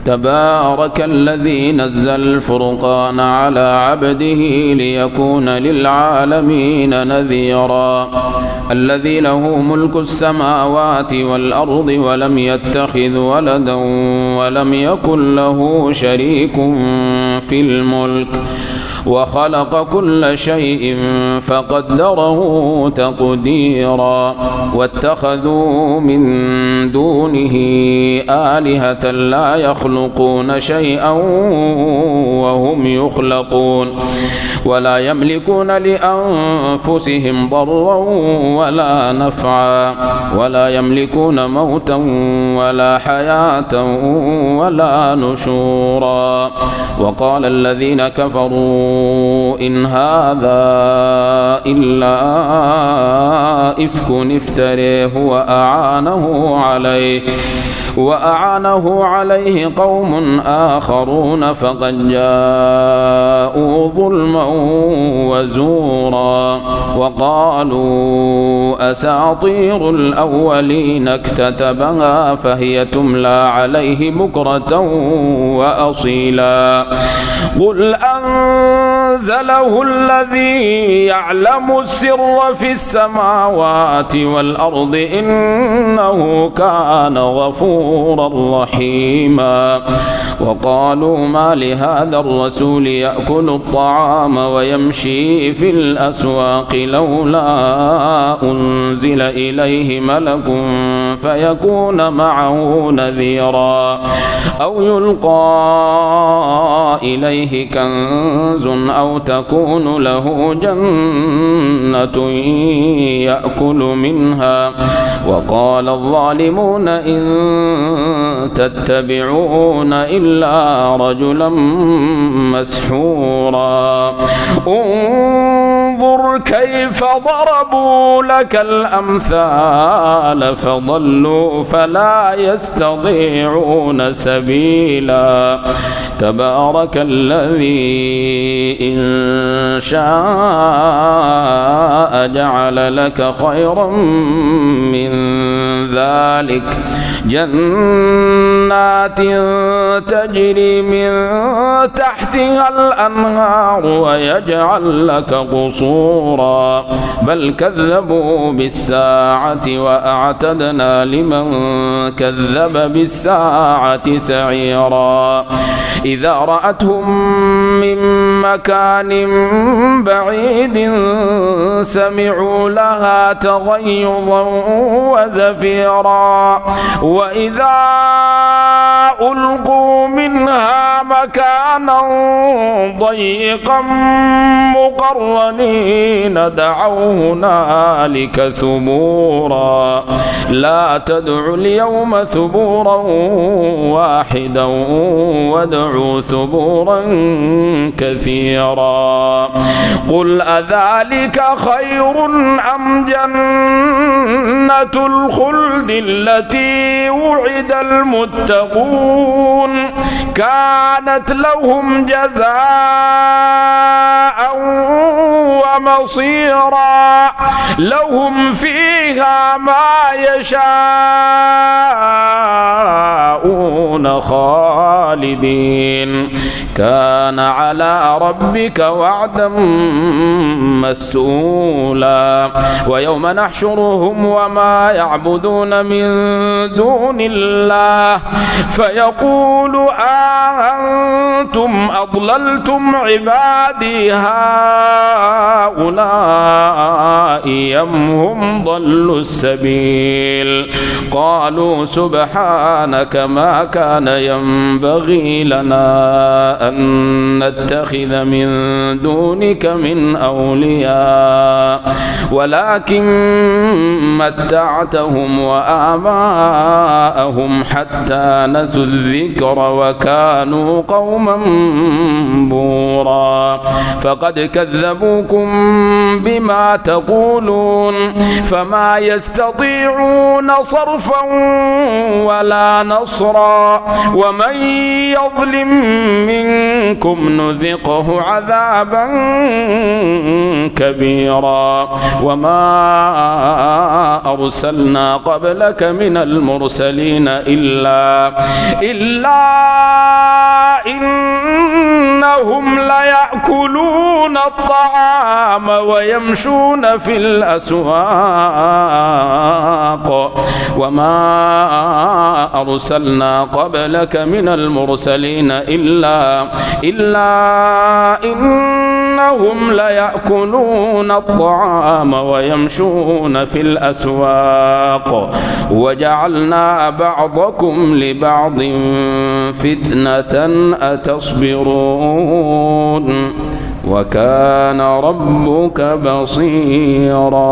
تبارك الذي نزل الفرقان على عبده ليكون للعالمين نذيرا الذي له ملك السماوات والأرض ولم يتخذ ولدا ولم يكن له شريك في الملك وخلق كل شيء فقدره تقديرا واتخذوا من دونه آلهة لا يخلقون شيئا وهم يخلقون ولا يملكون لأنفسهم ضرا ولا نفعا ولا يملكون موتا ولا حياة ولا نشورا وقال الذين كفروا إن هذا إلا إفك افتريه وأعانه عليه قوم آخرون فقد جاءوا ظلما وزورا وقالوا أساطير الأولين اكتتبها فهي تملى عليه بكرة وأصيلا قل أنزله الذي يعلم السر في السماوات والأرض إنه كان غفورا رحيما وقالوا ما لهذا الرسول يأكل الطعام ويمشي في الأسواق لولا أنزل إليه ملك فيكون معه نذيرا أو يلقى إليه كنز أو تكون له جنة يأكل منها وقال الظالمون إن تتبعون إلا رجلا مسحورا انظر كيف ضربوا لك الأمثال فضلوا فلا يستطيعون سبيلا تبارك الذي إن شاء جعل لك خيرا من ذلك جنات تجري من تحتها الأنهار ويجعل لك قصورا بل كذبوا بالساعة وأعتدنا لمن كذب بالساعة سعيرا إذا رأتهم من مكان بعيد سمعوا لها تغيظا وزفيرا وإذا ألقوا منها مكانا ضيقا مقرنين دعوا هنالك ثبورا لا تدعوا اليوم ثبورا واحدا وادعوا ثبورا كثيرا قل أذلك خير أم جنة الخلد التي وعد المتقون كانت لهم جزاء ومصيرا لهم فيها ما يشاءون خالدين كان على ربك وعدا مسؤولا ويوم نحشرهم وما يعبدون من دون الله فيقول أنتم أضللتم عبادي هؤلاء أم هم ضلوا السبيل قالوا سبحانك ما كان ينبغي لنا أن نتخذ من دونك من أولياء ولكن متعتهم وآباءهم حتى نسوا الذكر وكانوا قوما منبورا فقد كذبوكم بما تقولون فما يستطيعون صرفا ولا نصرا ومن يظلم منكم نذقه عذابا كبيرا وما أرسلنا قبلك من المرسلين إلا إنهم ليأكلون الطعام ويمشون في الأسواق وما أرسلنا قبلك من المرسلين إلا إنهم ليأكلون الطعام ويمشون في الأسواق وجعلنا بعضكم لبعض فتنة أتصبرون وكان ربك بصيرا.